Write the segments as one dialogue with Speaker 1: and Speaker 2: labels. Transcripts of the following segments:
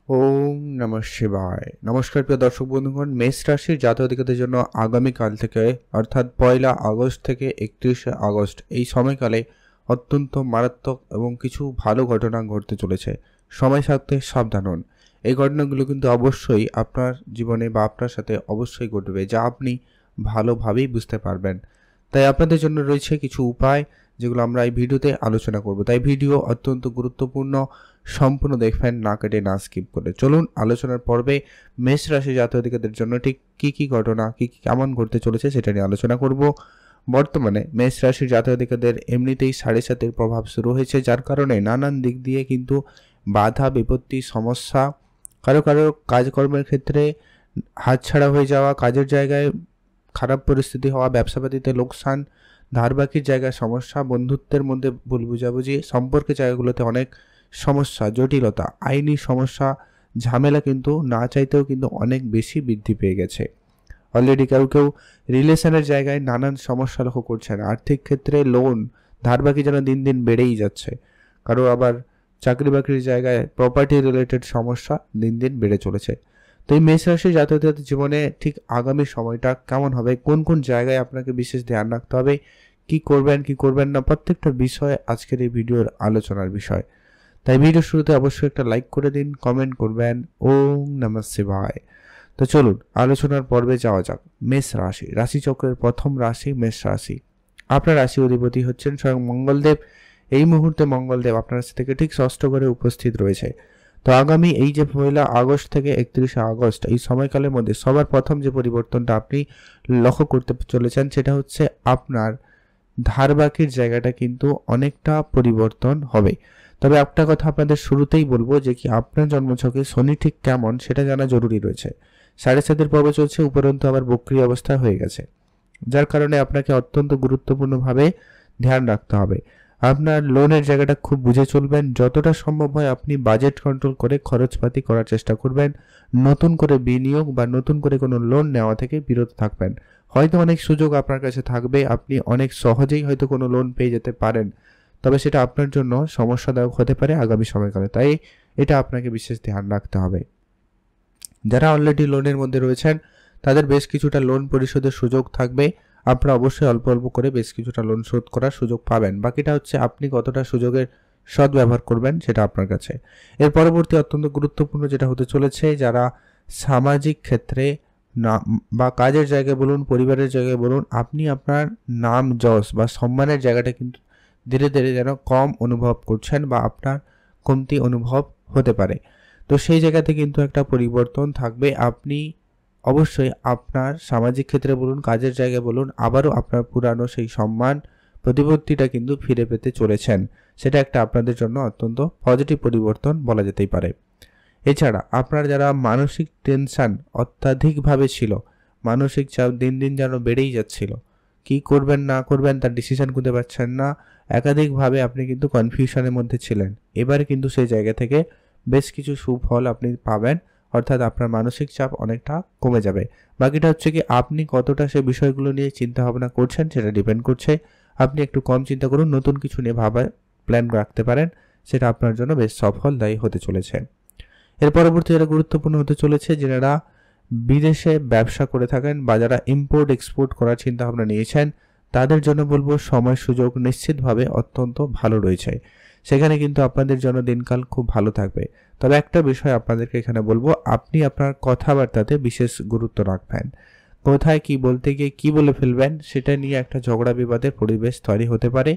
Speaker 1: ওম নমঃ শিবায়। নমস্কার প্রিয় দর্শক বন্ধুগণ, মেষ রাশির জাতক-জাতিকাদের জন্য আগামীকাল থেকে অর্থাৎ 1 আগস্ট থেকে 31 আগস্ট এই সময়কালে অত্যন্ত মারাত্মক এবং কিছু ভালো ঘটনা ঘটতে চলেছে। সময় থাকতে সাবধান হন। এই ঘটনাগুলো কিন্তু অবশ্যই আপনার জীবনে বা আপনার সাথে অবশ্যই ঘটবে, যা আপনি ভালোভাবেই বুঝতে পারবেন। তাই আপনাদের জন্য রয়েছে কিছু উপায়, যেগুলো আমরা এই ভিডিওতে আলোচনা করব। তাই ভিডিও অত্যন্ত গুরুত্বপূর্ণ, সম্পূর্ণ দেখবেন, না কেটে না স্কিপ করে। চলুন আলোচনার পর্বে মেষ রাশি জাতক-জাতিকাদের জন্য ঠিক কি ঘটনা কেমন ঘটতে চলেছে সেটা নিয়ে আলোচনা করব। বর্তমানে মেষ রাশির জাতক-জাতিকাদের এমনিতেই 7.5 প্রভাব শুরু হয়েছে, যার কারণে নানান দিক দিয়ে কিন্তু বাধা বিপত্তি সমস্যা, কারো কাজকর্মের ক্ষেত্রে হাতছাড়া হয়ে যাওয়া, কাজের জায়গায় খারাপ পরিস্থিতি হওয়া, ব্যবসাপাতিতে লোকসান, ধার বাকির জায়গায় সমস্যা, বন্ধুত্বের মধ্যে ভুল বুঝাবুঝি, সম্পর্কের জায়গাগুলোতে অনেক সমস্যা, জটিলতা, আইনি সমস্যা, ঝামেলা কিন্তু না চাইতেও কিন্তু অনেক বেশি বৃদ্ধি পেয়ে গেছে। অলরেডি কেউ রিলেশনের জায়গায় নানান সমস্যা লক্ষ্য করছেন। আর্থিক ক্ষেত্রে লোন, ধার বাকি যেন দিন দিন বেড়েই যাচ্ছে। কারো আবার চাকরি বাকরির জায়গায় প্রপার্টি রিলেটেড সমস্যা দিন দিন বেড়ে চলেছে। তো এই মেষ রাশি জাতকদের জীবনে ঠিক আগামী সময়টা কেমন হবে, কোন জায়গায় আপনাকে বিশেষ ধ্যান রাখতে হবে, কি করবেন না, প্রত্যেকটা বিষয় আজকের এই ভিডিওর আলোচনার বিষয়। তাই ভিডিও শুরুতে অবশ্যই একটা লাইক করে দিন, কমেন্ট করবেন। ওম নমঃ শিবায়। তো চলুন আলোচনার পর্বে যাওয়া যাক। মেষ রাশি, রাশিচক্রের প্রথম রাশি মেষ রাশি। আপনার রাশি অধিপতি হচ্ছেন স্বয়ং মঙ্গলদেব। এই মুহূর্তে মঙ্গলদেব আপনার রাশি থেকে ঠিক 6ষ্ঠ ঘরে উপস্থিত রয়েছে। তো আগামী এই যে 1 আগস্ট থেকে 31 আগস্ট এই সময়কালের মধ্যে সবার প্রথম যে পরিবর্তনটা আপনি লক্ষ্য করতে চলেছেন, সেটা হচ্ছে আপনার ধার বাকির জায়গাটা কিন্তু অনেকটা পরিবর্তন হবে। তবে একটা কথা আপনাদের শুরুতেই বলবো যে কি আপনার জন্মছকে শনি ঠিক কেমন সেটা জানা জরুরি রয়েছে। 7.5 পর্ব চলছে, উপরন্তু আবার বক্রী অবস্থা হয়ে গেছে, যার কারণে আপনাকে অত্যন্ত গুরুত্বপূর্ণভাবে ধ্যান রাখতে হবে। আপনার লোনের জায়গাটা খুব বুঝে চলবেন। যতটা সম্ভব হয় আপনি বাজেট কন্ট্রোল করে খরচপাতি করার চেষ্টা করবেন। নতুন করে বিনিয়োগ বা নতুন করে কোনো লোন নেওয়া থেকে বিরত থাকবেন। হয়তো অনেক সুযোগ আপনার কাছে থাকবে, আপনি অনেক সহজেই হয়তো কোনো লোন পেয়ে যেতে পারেন, তবে সেটা আপনার জন্য সমস্যাদায়ক হতে পারে আগামী সময়কালে। তাই এটা আপনাকে বিশেষ ধ্যান রাখতে হবে। যারা অলরেডি লোনের মধ্যে রয়েছেন তাদের বেশ কিছুটা লোন পরিশোধের সুযোগ থাকবে। আপনারা অবশ্যই অল্প অল্প করে বেশ কিছুটা লোন শোধ করার সুযোগ পাবেন। বাকিটা হচ্ছে আপনি কতটা সুযোগের সদ্ব্যবহার করবেন সেটা আপনার কাছে। এর পরবর্তী অত্যন্ত গুরুত্বপূর্ণ যেটা হতে চলেছে, যারা সামাজিক ক্ষেত্রে না বা কাজের জায়গায় বলুন, পরিবারের জায়গায় বলুন, আপনি আপনার নাম যশ বা সম্মানের জায়গাটা কিন্তু ধীরে ধীরে যেন কম অনুভব করছেন বা আপনার কমতি অনুভব হতে পারে। তো সেই জায়গাতে কিন্তু একটা পরিবর্তন থাকবে। আপনি অবশ্যই আপনার সামাজিক ক্ষেত্রে বলুন, কাজের জায়গায় বলুন, আবারও আপনার পুরানো সেই সম্মান প্রতিপত্তিটা কিন্তু ফিরে পেতে চলেছেন। সেটা একটা আপনাদের জন্য অত্যন্ত পজিটিভ পরিবর্তন বলা যেতেই পারে। এছাড়া আপনার যারা মানসিক টেনশন অত্যাধিকভাবে ছিল, মানসিক চাপ দিন দিন যেন বেড়েই যাচ্ছিল, কি করবেন না করবেন তার ডিসিশন খুঁজে পাচ্ছেন না, একাধিকভাবে আপনি কিন্তু কনফিউশনের মধ্যে ছিলেন, এবারে কিন্তু সেই জায়গা থেকে বেশ কিছু সুফল আপনি পাবেন। অর্থাৎ আপনার মানসিক চাপ অনেকটা কমে যাবে। বাকিটা হচ্ছে কি আপনি কতটা সে বিষয়গুলো নিয়ে চিন্তা ভাবনা করছেন সেটা ডিপেন্ড করছে। আপনি একটু কম চিন্তা করুন, নতুন কিছু নিয়ে ভাবার প্ল্যান রাখতে পারেন, সেটা আপনার জন্য বেশ সফলদায়ী হতে চলেছে। এর পরবর্তী যেটা গুরুত্বপূর্ণ হতে চলেছে, যারা বিদেশে ব্যবসা করে থাকেন বা যারা ইম্পোর্ট এক্সপোর্ট করার চিন্তা ভাবনা নিয়েছেন, তাদের জন্য বলবো সময় সুযোগ নিশ্চিতভাবে অত্যন্ত ভালো রয়েছে। সেখানে কিন্তু আপনাদের জন্য দিনকাল খুব ভালো থাকবে। তবে একটা বিষয় আপনাদেরকে এখানে বলবো, আপনি আপনার কথাবার্তাতে বিশেষ গুরুত্ব রাখবেন। কোথায় কি বলতে গিয়ে কি বলে ফেলবেন সেটা নিয়ে একটা ঝগড়া বিবাদের পরিবেশ তৈরি হতে পারে।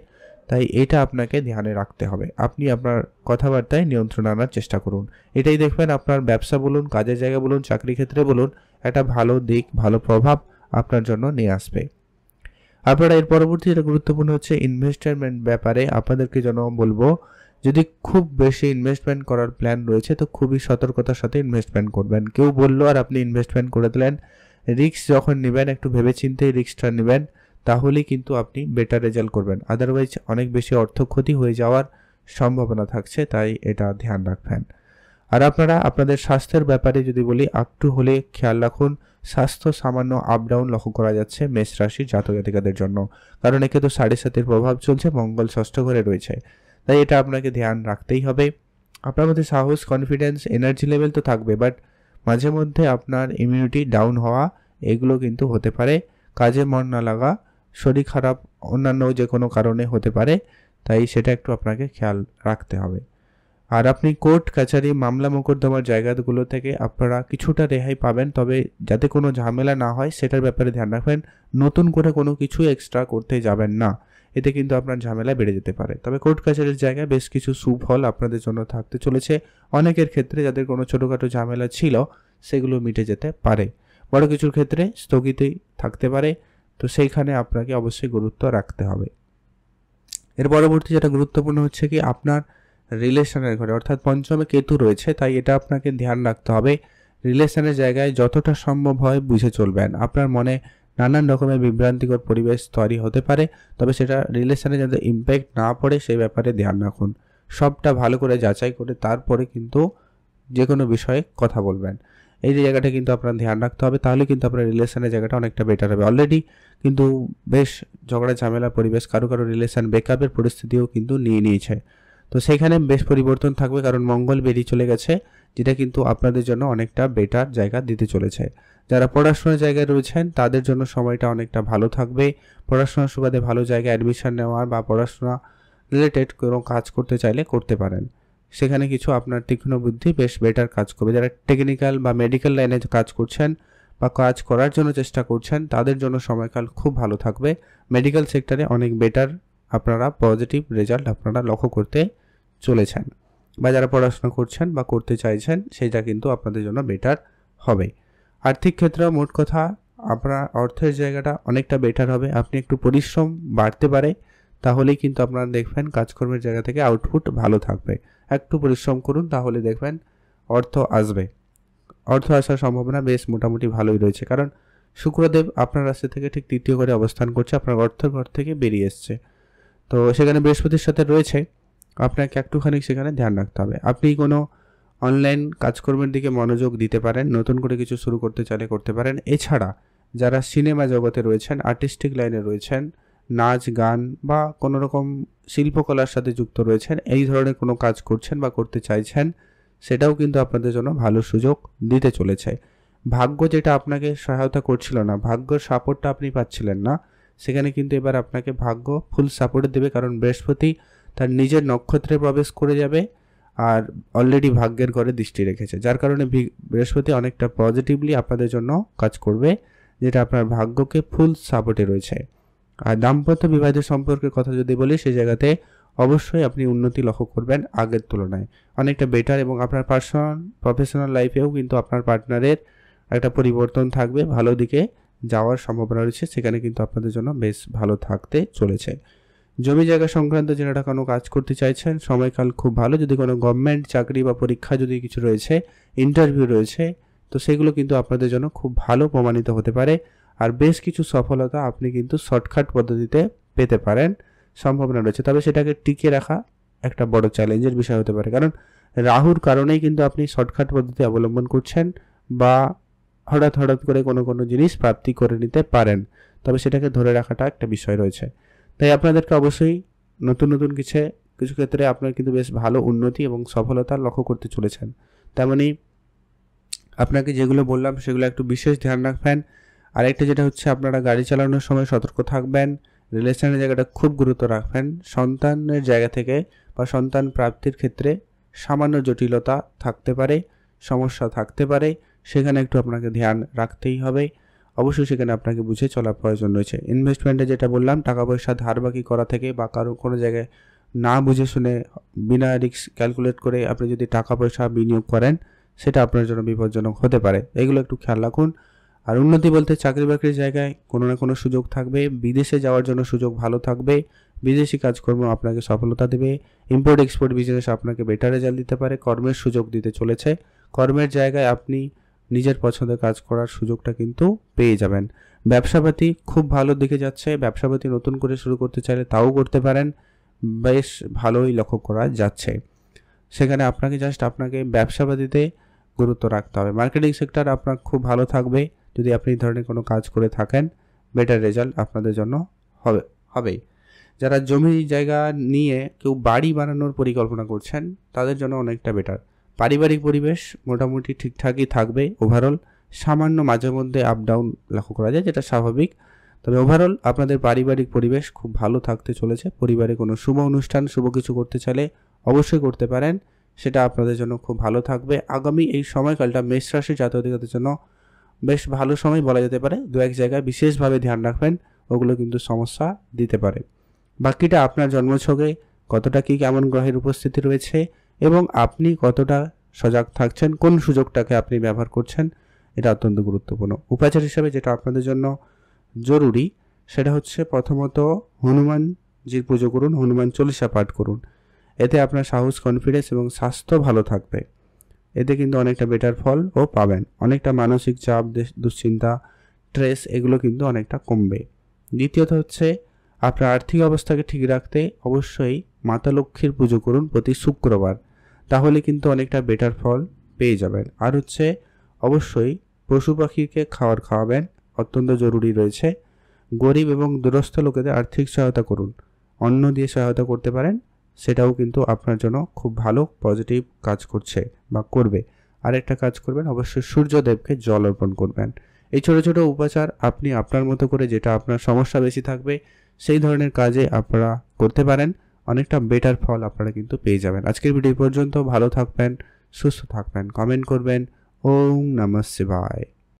Speaker 1: তাই এটা আপনাকে ধ্যানে রাখতে হবে। আপনি আপনার কথাবার্তায় নিয়ন্ত্রণ আনার চেষ্টা করুন। এটাই দেখবেন আপনার ব্যবসা বলুন, কাজের জায়গা বলুন, চাকরি ক্ষেত্রে বলুন, একটা ভালো দিক, ভালো প্রভাব আপনার জন্য নিয়ে আসবে। আপনারা এর পরবর্তী যেটা গুরুত্বপূর্ণ হচ্ছে ইনভেস্টমেন্ট ব্যাপারে আপনাদেরকে যেন বলবো, যদি খুব বেশি ইনভেস্টমেন্ট করার প্ল্যান রয়েছে তো খুবই সতর্কতার সাথে ইনভেস্টমেন্ট করবেন। কেউ বললো আর আপনি ইনভেস্টমেন্ট করে দিলেন, রিস্ক যখন নেবেন একটু ভেবেচিন্তে রিস্কটা নেবেন, তাহলেই কিন্তু আপনি বেটার রেজাল্ট করবেন। আদারওয়াইজ অনেক বেশি অর্থ ক্ষতি হয়ে যাওয়ার সম্ভাবনা থাকছে, তাই এটা ধ্যান রাখবেন। আর আপনারা আপনাদের স্বাস্থ্যের ব্যাপারে যদি বলি, একটু হলে খেয়াল রাখুন। স্বাস্থ্য সামান্য আপ ডাউন লক্ষ্য করা যাচ্ছে মেষ রাশির জাতক জাতিকাদের জন্য, কারণ একে তো 7.5 প্রভাব চলছে, মঙ্গল 6ষ্ঠ ঘরে রয়েছে, তাই এটা আপনাকে ধ্যান রাখতেই হবে। আপনার মধ্যে সাহস, কনফিডেন্স, এনার্জি লেভেল তো থাকবে, বাট মাঝে মধ্যে আপনার ইমিউনিটি ডাউন হওয়া এগুলো কিন্তু হতে পারে। কাজে মন না লাগা, শরীর খারাপ, অন্যান্য যে কোনো কারণে হতে পারে, তাই সেটা একটু আপনাকে খেয়াল রাখতে হবে। আর আপনি কোর্ট কাছারি, মামলা মোকদ্দমার জায়গাগুলো থেকে আপনারা কিছুটা রেহাই পাবেন, তবে যাতে কোনো ঝামেলা না হয় সেটার ব্যাপারে ধ্যান রাখবেন। নতুন করে কোনো কিছু এক্সট্রা করতে যাবেন না, এতে কিন্তু আপনার ঝামেলা বেড়ে যেতে পারে। তবে কোর্ট কাছারির জায়গায় বেশ কিছু সুফল আপনাদের জন্য থাকতে চলেছে। অনেকের ক্ষেত্রে যাদের কোনো ছোটোখাটো ঝামেলা ছিল সেগুলো মিটে যেতে পারে, বড় কিছুর ক্ষেত্রে স্থগিতই থাকতে পারে, তো সেইখানে আপনাকে অবশ্যই গুরুত্ব রাখতে হবে। এর পরবর্তী যেটা গুরুত্বপূর্ণ হচ্ছে কি আপনার রিলেশনের ঘরে, অর্থাৎ পঞ্চমে কেতু রয়েছে, তাই এটা আপনাকে ধ্যান রাখতে হবে। রিলেশনের জায়গায় যতটা সম্ভব হয় বুঝে চলবেন। আপনার মনে নানান রকমের বিভ্রান্তিকর পরিবেশ তৈরি হতে পারে, তবে সেটা রিলেশনে যাতে ইম্প্যাক্ট না পড়ে সেই ব্যাপারে ধ্যান রাখুন। সবটা ভালো করে যাচাই করে তারপরে কিন্তু যে কোনো বিষয়ে কথা বলবেন। এই যে জায়গাটা কিন্তু আপনার ধ্যান রাখতে হবে, তাহলে কিন্তু আপনার রিলেশনের জায়গাটা অনেকটা বেটার হবে। অলরেডি কিন্তু বেশ ঝগড়া ঝামেলা পরিবেশ, কারো কারো রিলেশন ব্রেকআপের পরিস্থিতিও কিন্তু নিয়েছে, তো সেখানে বেশ পরিবর্তন থাকবে, কারণ মঙ্গল বেরিয়ে চলে গেছে, যেটা কিন্তু আপনাদের জন্য অনেকটা বেটার জায়গা দিতে চলেছে। যারা পড়াশোনার জায়গায় রয়েছেন তাদের জন্য সময়টা অনেকটা ভালো থাকবে। পড়াশোনার সুবাদে ভালো জায়গায় অ্যাডমিশন নেওয়ার বা পড়াশোনা রিলেটেড কোনো কাজ করতে চাইলে করতে পারেন। সেখানে কিছু আপনার তীক্ষ্ণ বুদ্ধি বেশ বেটার কাজ করবে। যারা টেকনিক্যাল বা মেডিকেল লাইনে কাজ করছেন বা কাজ করার জন্য চেষ্টা করছেন তাদের জন্য সময়কাল খুব ভালো থাকবে। মেডিকেল সেক্টরে অনেক বেটার আপনারা পজিটিভ রেজাল্ট আপনারা লক্ষ্য করতে চলেছেন, বা যারা পড়াশোনা করছেন বা করতে চাইছেন সেটা কিন্তু আপনাদের জন্য বেটার হবে। আর্থিক ক্ষেত্রে মোট কথা আপনার অর্থের জায়গাটা অনেকটা বেটার হবে। আপনি একটু পরিশ্রম বাড়তে পারে, তাহলেই কিন্তু আপনারা দেখবেন কাজকর্মের জায়গা থেকে আউটপুট ভালো থাকবে। একটু পরিশ্রম করুন, তাহলে দেখবেন অর্থ আসবে। অর্থ আসার সম্ভাবনা বেশ মোটামুটি ভালোই রয়েছে, কারণ শুক্রদেব আপনার রাশি থেকে ঠিক তৃতীয় ঘরে অবস্থান করছে, আপনার অর্থের ঘর থেকে বেরিয়ে এসছে, তো সেখানে বৃহস্পতির সাথে রয়েছে, আপনাকে একটুখানি সেখানে ধ্যান রাখতে হবে। আপনি কোনো অনলাইন কাজকর্মের দিকে মনোযোগ দিতে পারেন, নতুন করে কিছু শুরু করতে চাইলে করতে পারেন। এছাড়া যারা সিনেমা জগতে রয়েছেন, আর্টিস্টিক লাইনে রয়েছেন, নাচ গান বা কোনো রকম শিল্পকলার সাথে যুক্ত রয়েছেন, এই ধরনের কোনো কাজ করছেন বা করতে চাইছেন, সেটাও কিন্তু আপনাদের জন্য ভালো সুযোগ দিতে চলেছে। ভাগ্য যেটা আপনাকে সহায়তা করছিল না, ভাগ্যর সাপোর্টটা আপনি পাচ্ছিলেন না, সেখানে কিন্তু এবার আপনাকে ভাগ্য ফুল সাপোর্ট দেবে, কারণ বৃহস্পতি তার নিজের নক্ষত্রে প্রবেশ করে যাবে আর অলরেডি ভাগ্যের ঘরে দৃষ্টি রেখেছে, যার কারণে বৃহস্পতি অনেকটা পজিটিভলি আপনাদের জন্য কাজ করবে, যেটা আপনার ভাগ্যকে ফুল সাপোর্টে রয়েছে। আর দাম্পত্য বিবাহিত সম্পর্কের কথা যদি বলি, সেই জায়গাতে অবশ্যই আপনি উন্নতি লক্ষ্য করবেন আগের তুলনায়, অনেকটা বেটার, এবং আপনার পার্সোনাল প্রফেশনাল লাইফেও কিন্তু আপনার পার্টনারের একটা পরিবর্তন থাকবে, ভালো দিকে যাওয়ার সম্ভাবনা রয়েছে, সেখানে কিন্তু আপনাদের জন্য বেশ ভালো থাকতে চলেছে। জমি জায়গা সংক্রান্ত যারা কোনো কাজ করতে চাইছেন, সময়কাল খুব ভালো। যদি কোনো গভর্নমেন্ট চাকরি বা পরীক্ষা যদি কিছু রয়েছে, ইন্টারভিউ রয়েছে, তো সেগুলো কিন্তু আপনাদের জন্য খুব ভালো প্রমাণিত হতে পারে, আর বেশ কিছু সফলতা আপনি কিন্তু শর্টকাট পদ্ধতিতে পেতে পারেন, সম্ভাবনা রয়েছে। তবে সেটাকে টিকিয়ে রাখা একটা বড় চ্যালেঞ্জের বিষয় হতে পারে, কারণ রাহুর কারণেই কিন্তু আপনি শর্টকাট পদ্ধতি অবলম্বন করছেন, বা হঠাৎ করে কোনো জিনিস প্রাপ্তি করে নিতে পারেন, তবে সেটাকে ধরে রাখাটা একটা বিষয় রয়েছে। তাই আপনাদেরকে অবশ্যই নতুন কিছু ক্ষেত্রে আপনার কিন্তু বেশ ভালো উন্নতি এবং সফলতা লক্ষ্য করতে চলেছেন। তেমনি আপনাকে যেগুলো বললাম সেগুলো একটু বিশেষ ধ্যান রাখবেন। আরেকটা যেটা হচ্ছে, আপনারা গাড়ি চালানোর সময় সতর্ক থাকবেন, রিলেশনের জায়গাটা খুব গুরুত্ব রাখবেন। সন্তানের জায়গা থেকে বা সন্তান প্রাপ্তির ক্ষেত্রে সামান্য জটিলতা থাকতে পারে, সমস্যা থাকতে পারে, সেখানে একটু আপনাকে ধ্যান রাখতেই হবে। অবশ্যই সেখানে আপনাকে বুঝে চলার প্রয়োজন রয়েছে। ইনভেস্টমেন্টে যেটা বললাম, টাকা পয়সা ধার বাকি করা থেকে বা কারো কোনো জায়গায় না বুঝে শুনে বিনা রিস্ক ক্যালকুলেট করে আপনি যদি টাকা পয়সা বিনিয়োগ করেন, সেটা আপনার জন্য বিপজ্জনক হতে পারে, এগুলো একটু খেয়াল রাখুন। আর উন্নতি বলতে চাকরি বাকরির জায়গায় কোনো না কোনো সুযোগ থাকবে, বিদেশে যাওয়ার জন্য সুযোগ ভালো থাকবে, বিদেশি কাজকর্ম আপনাকে সফলতা দেবে, ইম্পোর্ট এক্সপোর্ট বিজনেস আপনাকে বেটার রেজাল্ট দিতে পারে, কর্মের সুযোগ দিতে চলেছে। কর্মের জায়গায় আপনি নিজের পছন্দের কাজ করার সুযোগটা কিন্তু পেয়ে যাবেন। ব্যবসাপাতি খুব ভালো দিকে যাচ্ছে, ব্যবসাপাতি নতুন করে শুরু করতে চাইলে তাও করতে পারেন, বেশ ভালোই লক্ষ্য করা যাচ্ছে। সেখানে আপনাকে ব্যবসাপাতিতে গুরুত্ব রাখতে হবে। মার্কেটিং সেক্টর আপনার খুব ভালো থাকবে, যদি আপনি এই ধরনের কোনো কাজ করে থাকেন, বেটার রেজাল্ট আপনাদের জন্য হবেই। যারা জমি জায়গা নিয়ে কেউ বাড়ি বানানোর পরিকল্পনা করছেন তাদের জন্য অনেকটা বেটার। পারিবারিক পরিবেশ মোটামুটি ঠিকঠাকই থাকবে ওভারঅল, সামান্য মাঝে মধ্যে আপ ডাউন লক্ষ্য করা যায়, যেটা স্বাভাবিক। তবে ওভারঅল আপনাদের পারিবারিক পরিবেশ খুব ভালো থাকতে চলেছে। পরিবারে কোনো শুভ অনুষ্ঠান, শুভ কিছু করতে চাইলে অবশ্যই করতে পারেন, সেটা আপনাদের জন্য খুব ভালো থাকবে। আগামী এই সময়কালটা মেষ রাশির জাতকদের জন্য বেশ ভালো সময় বলা যেতে পারে। দু এক জায়গায় বিশেষভাবে ধ্যান রাখবেন, ওগুলো কিন্তু সমস্যা দিতে পারে। বাকিটা আপনার জন্মছকে কতটা কি কেমন গ্রহের উপস্থিতি রয়েছে এবং আপনি কতটা সজাগ থাকছেন, কোন সুযোগটাকে আপনি ব্যবহার করছেন, এটা অত্যন্ত গুরুত্বপূর্ণ। উপাচার হিসাবে যেটা আপনাদের জন্য জরুরি সেটা হচ্ছে প্রথমত হনুমানজির পুজো করুন, হনুমান চল্লিশা পাঠ করুন। এতে আপনার সাহস, কনফিডেন্স এবং স্বাস্থ্য ভালো থাকবে। এতে কিন্তু অনেকটা বেটার ফলও পাবেন। অনেকটা মানসিক চাপ, দুশ্চিন্তা, স্ট্রেস এগুলো কিন্তু অনেকটা কমবে। দ্বিতীয়ত হচ্ছে আপনার আর্থিক অবস্থাকে ঠিক রাখতে অবশ্যই মাতা লক্ষ্মীর পুজো করুন প্রতি শুক্রবার, তাহলে কিন্তু অনেকটা বেটার ফল পেয়ে যাবেন। আর হচ্ছে অবশ্যই পশু পাখিকে খাওয়াবেন, অত্যন্ত জরুরি রয়েছে। গরিব এবং দুরস্থ লোকেদের আর্থিক সহায়তা করুন, অন্ন দিয়ে সহায়তা করতে পারেন, সেটাও কিন্তু আপনার জন্য খুব ভালো পজিটিভ কাজ করছে বা করবে। আরেকটা কাজ করবেন, অবশ্যই সূর্যদেবকে জল অর্পণ করবেন। এই ছোটো ছোটো উপাচার আপনি আপনার মতো করে, যেটা আপনার সমস্যা বেশি থাকবে সেই ধরনের কাজে আপনারা করতে পারেন, অনেকটা বেটার ফল আপনারা কিন্তু পেয়ে যাবেন। আজকের ভিডিও পর্যন্ত। ভালো থাকবেন, সুস্থ থাকবেন, কমেন্ট করবেন। ওম নমঃ শিবায়।